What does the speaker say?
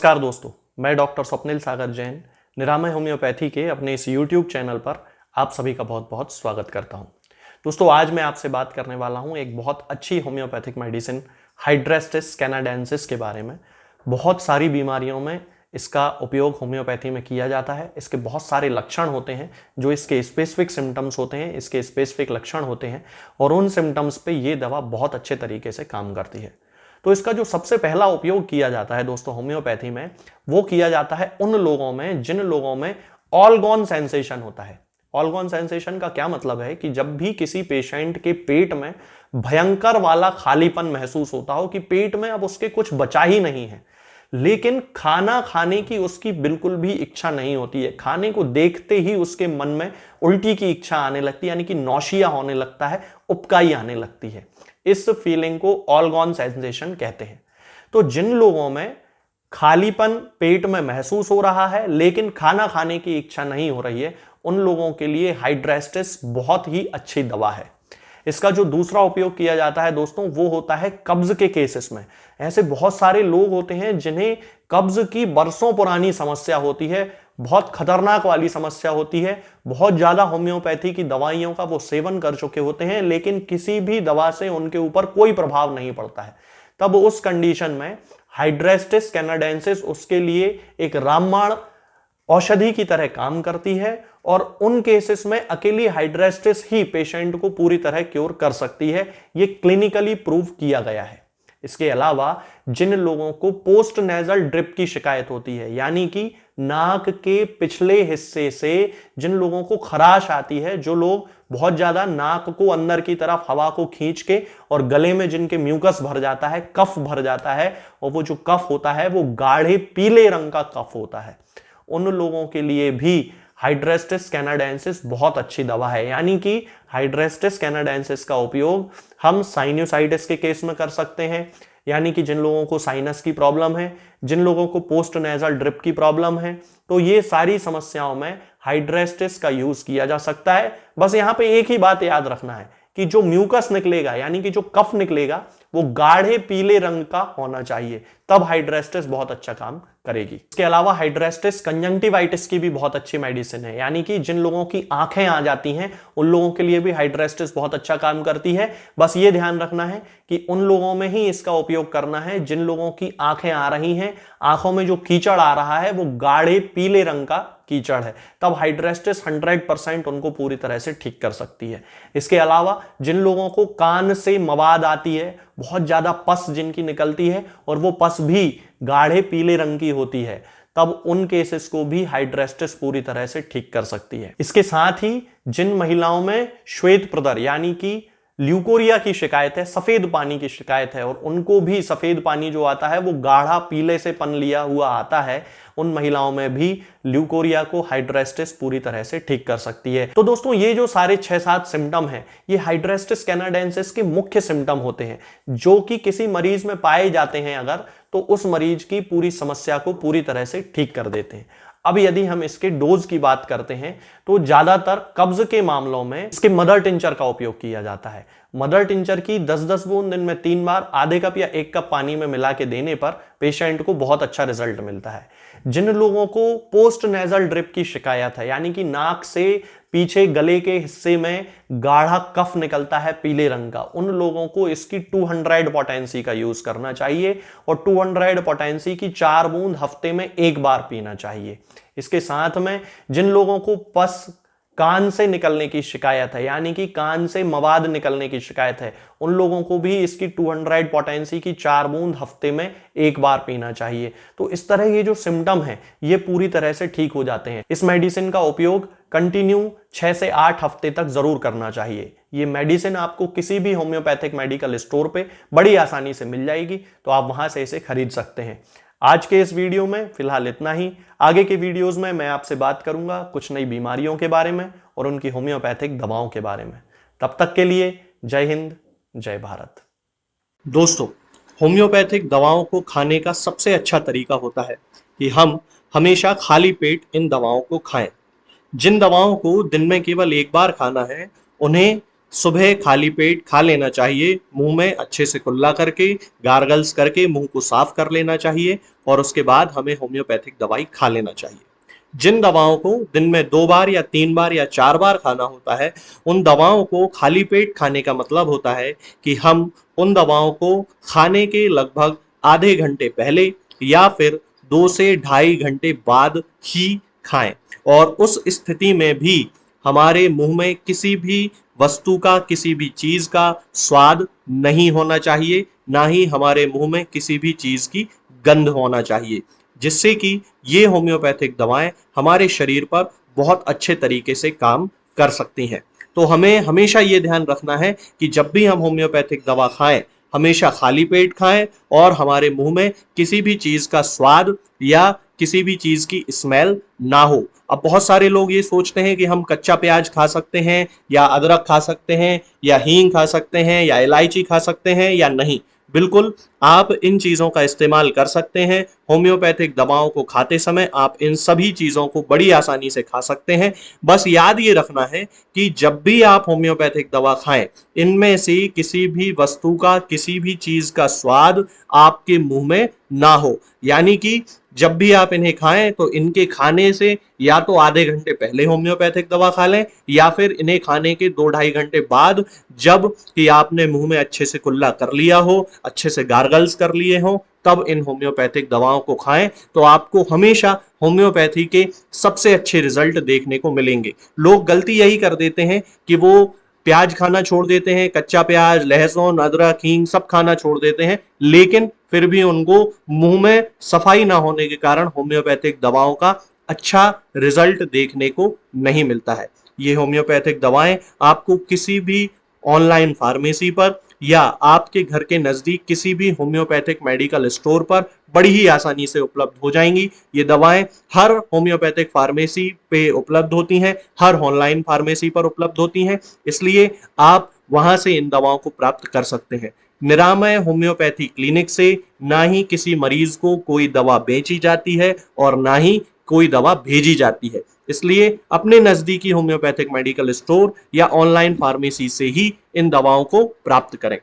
नमस्कार दोस्तों, मैं डॉक्टर स्वप्निल सागर जैन निरामय होम्योपैथी के अपने इस YouTube चैनल पर आप सभी का बहुत बहुत स्वागत करता हूं। दोस्तों, आज मैं आपसे बात करने वाला हूं एक बहुत अच्छी होम्योपैथिक मेडिसिन हाइड्रेस्टिस कैनाडेंसिस के बारे में। बहुत सारी बीमारियों में इसका उपयोग होम्योपैथी में किया जाता है। इसके बहुत सारे लक्षण होते हैं, जो इसके स्पेसिफिक सिम्टम्स होते हैं, इसके स्पेसिफिक लक्षण होते हैं और उन सिम्टम्स पे ये दवा बहुत अच्छे तरीके से काम करती है। तो इसका जो सबसे पहला उपयोग किया जाता है दोस्तों होम्योपैथी में, वो किया जाता है उन लोगों में जिन लोगों में ऑलगॉन सेंसेशन होता है। ऑलगॉन सेंसेशन का क्या मतलब है कि जब भी किसी पेशेंट के पेट में भयंकर वाला खालीपन महसूस होता हो कि पेट में अब उसके कुछ बचा ही नहीं है, लेकिन खाना खाने की उसकी बिल्कुल भी इच्छा नहीं होती है। खाने को देखते ही उसके मन में उल्टी की इच्छा आने लगती है, यानी कि नौशिया होने लगता है, उबकाई आने लगती है। इस फीलिंग को ऑलगॉन सेंसेशन कहते हैं। तो जिन लोगों में खालीपन पेट में महसूस हो रहा है लेकिन खाना खाने की इच्छा नहीं हो रही है, उन लोगों के लिए हाइड्रेस्टिस बहुत ही अच्छी दवा है। इसका जो दूसरा उपयोग किया जाता है दोस्तों, वो होता है कब्ज के केसेस में। ऐसे बहुत सारे लोग होते हैं जिन्हें कब्ज की बरसों पुरानी समस्या होती है, बहुत खतरनाक वाली समस्या होती है। बहुत ज्यादा होम्योपैथी की दवाइयों का वो सेवन कर चुके होते हैं, लेकिन किसी भी दवा से उनके ऊपर कोई प्रभाव नहीं पड़ता है। तब उस कंडीशन में हाइड्रेस्टिस कैनाडेंसिस उसके लिए एक रामबाण औषधि की तरह काम करती है और उन केसेस में अकेली हाइड्रेस्टिस ही पेशेंट को पूरी तरह क्योर कर सकती है। यह क्लिनिकली प्रूव किया गया है। इसके अलावा जिन लोगों को पोस्ट नेजल ड्रिप की शिकायत होती है, यानी कि नाक के पिछले हिस्से से जिन लोगों को खराश आती है, जो लोग बहुत ज्यादा नाक को अंदर की तरफ हवा को खींच के और गले में जिनके म्यूकस भर जाता है, कफ भर जाता है, और वो जो कफ होता है वो गाढ़े पीले रंग का कफ होता है, उन लोगों के लिए भी हाइड्रेस्टिस कैनाडेंसिस बहुत अच्छी दवा है। यानी कि हाइड्रेस्टिस कैनाडेंसिस का उपयोग हम साइनोसाइटिस के केस में कर सकते हैं, यानी कि जिन लोगों को साइनस की प्रॉब्लम है, जिन लोगों को पोस्ट नेजल ड्रिप की प्रॉब्लम है, तो ये सारी समस्याओं में हाइड्रेस्टिस का यूज किया जा सकता है। बस यहां पे एक ही बात याद रखना है कि जो म्यूकस निकलेगा, यानी कि जो कफ निकलेगा, वो गाढ़े पीले रंग का होना चाहिए, तब हाइड्रेस्टिस बहुत अच्छा काम करेगी। इसके अलावा हाइड्रेस्टिस कंजंक्टिवाइटिस की भी बहुत अच्छी मेडिसिन है, यानी कि जिन लोगों की आंखें आ जाती हैं उन लोगों के लिए भी हाइड्रेस्टिस बहुत अच्छा काम करती है। बस ये ध्यान रखना है कि उन लोगों में ही इसका उपयोग करना है जिन लोगों की आंखें आ रही हैं, आंखों में जो कीचड़ आ रहा है वो गाढ़े पीले रंग का कीचड़ है, तब हाइड्रेस्टिस 100% उनको पूरी तरह से ठीक कर सकती है। इसके अलावा जिन लोगों को कान से मवाद आती है, बहुत ज्यादा पस जिनकी निकलती है और वो पस भी गाढ़े पीले रंग की होती है, तब उन केसेस को भी हाइड्रेस्टिस पूरी तरह से ठीक कर सकती है। इसके साथ ही जिन महिलाओं में श्वेत प्रदर यानी कि ल्यूकोरिया की शिकायत है, सफेद पानी की शिकायत है, और उनको भी सफेद पानी जो आता है वो गाढ़ा पीले से पन लिया हुआ आता है, उन महिलाओं में भी ल्यूकोरिया को हाइड्रेस्टिस पूरी तरह से ठीक कर सकती है। तो दोस्तों, ये जो सारे 6-7 सिम्टम हैं, ये हाइड्रेस्टिस कैनाडेंसिस के मुख्य सिम्टम होते हैं, जो कि किसी मरीज में पाए जाते हैं अगर, तो उस मरीज की पूरी समस्या को पूरी तरह से ठीक कर देते हैं। अब यदि हम इसके डोज की बात करते हैं, तो ज्यादातर कब्ज के मामलों में इसके मदर टिंचर का उपयोग किया जाता है। मदर टिंचर की 10-10 बूंद दिन में 3 बार आधे कप या 1 कप पानी में मिला के देने पर पेशेंट को बहुत अच्छा रिजल्ट मिलता है। जिन लोगों को पोस्ट नेजल ड्रिप की शिकायत है, यानी कि नाक से पीछे गले के हिस्से में गाढ़ा कफ निकलता है पीले रंग का, उन लोगों को इसकी 200 पोटेंसी का यूज करना चाहिए और 200 पोटेंसी की 4 बूंद हफ्ते में 1 बार पीना चाहिए। इसके साथ में जिन लोगों को पस कान से निकलने की शिकायत है, यानी कि कान से मवाद निकलने की शिकायत है, उन लोगों को भी इसकी 200 पोटेंसी की 4 बूंद हफ्ते में 1 बार पीना चाहिए। तो इस तरह ये जो सिम्टम है ये पूरी तरह से ठीक हो जाते हैं। इस मेडिसिन का उपयोग कंटिन्यू 6 से 8 हफ्ते तक जरूर करना चाहिए। ये मेडिसिन आपको किसी भी होम्योपैथिक मेडिकल स्टोर पे बड़ी आसानी से मिल जाएगी, तो आप वहां से इसे खरीद सकते हैं। आज के इस वीडियो में फिलहाल इतना ही। आगे के वीडियोस में मैं आपसे बात करूंगा कुछ नई बीमारियों के बारे में और उनकी होम्योपैथिक दवाओं के बारे में। तब तक के लिए जय हिंद, जय भारत। दोस्तों, होम्योपैथिक दवाओं को खाने का सबसे अच्छा तरीका होता है कि हम हमेशा खाली पेट इन दवाओं को खाएं। जिन दवाओं को दिन में केवल 1 बार खाना है, उन्हें सुबह खाली पेट खा लेना चाहिए, मुंह में अच्छे से कुल्ला करके, गार्गल्स करके मुंह को साफ कर लेना चाहिए और उसके बाद हमें होम्योपैथिक दवाई खा लेना चाहिए। जिन दवाओं को दिन में 2 बार या 3 बार या 4 बार खाना होता है, उन दवाओं को खाली पेट खाने का मतलब होता है कि हम उन दवाओं को खाने के लगभग आधे घंटे पहले या फिर 2 से ढाई घंटे बाद ही खाएं। और उस स्थिति में भी हमारे मुंह में किसी भी वस्तु का, किसी भी चीज का स्वाद नहीं होना चाहिए, ना ही हमारे मुंह में किसी भी चीज की गंध होना चाहिए, जिससे कि ये होम्योपैथिक दवाएं हमारे शरीर पर बहुत अच्छे तरीके से काम कर सकती हैं। तो हमें हमेशा ये ध्यान रखना है कि जब भी हम होम्योपैथिक दवा खाएं, हमेशा खाली पेट खाएं और हमारे मुंह में किसी भी चीज का स्वाद या किसी भी चीज की स्मेल ना हो। अब बहुत सारे लोग ये सोचते हैं कि हम कच्चा प्याज खा सकते हैं या अदरक खा सकते हैं या हींग खा सकते हैं या इलायची खा सकते हैं या नहीं। बिल्कुल, आप इन चीजों का इस्तेमाल कर सकते हैं। होम्योपैथिक दवाओं को खाते समय आप इन सभी चीजों को बड़ी आसानी से खा सकते हैं। बस याद ये रखना है कि जब भी आप होम्योपैथिक दवा खाएं, इनमें से किसी भी वस्तु का, किसी भी चीज का स्वाद आपके मुंह में ना हो। यानी कि जब भी आप इन्हें खाएं तो इनके खाने से या तो आधे घंटे पहले होम्योपैथिक दवा खा लें या फिर इन्हें खाने के 2-2.5 घंटे बाद, जब कि आपने मुंह में अच्छे से कुल्ला कर लिया हो, अच्छे से गार्गल्स कर लिए हो, तब इन होम्योपैथिक दवाओं को खाएं। तो आपको हमेशा होम्योपैथी के सबसे अच्छे रिजल्ट देखने को मिलेंगे। लोग गलती यही कर देते हैं कि वो प्याज खाना छोड़ देते हैं, कच्चा प्याज, लहसुन, अदरक, हींग सब खाना छोड़ देते हैं, लेकिन फिर भी उनको मुंह में सफाई ना होने के कारण होम्योपैथिक दवाओं का अच्छा रिजल्ट देखने को नहीं मिलता है। ये होम्योपैथिक दवाएं आपको किसी भी ऑनलाइन फार्मेसी पर या आपके घर के नजदीक किसी भी होम्योपैथिक मेडिकल स्टोर पर बड़ी ही आसानी से उपलब्ध हो जाएंगी। ये दवाएं हर होम्योपैथिक फार्मेसी पे उपलब्ध होती हैं, हर ऑनलाइन फार्मेसी पर उपलब्ध होती हैं, इसलिए आप वहां से इन दवाओं को प्राप्त कर सकते हैं। निरामय होम्योपैथी क्लिनिक से ना ही किसी मरीज को कोई दवा बेची जाती है और ना ही कोई दवा भेजी जाती है। इसलिए अपने नजदीकी होम्योपैथिक मेडिकल स्टोर या ऑनलाइन फार्मेसी से ही इन दवाओं को प्राप्त करें।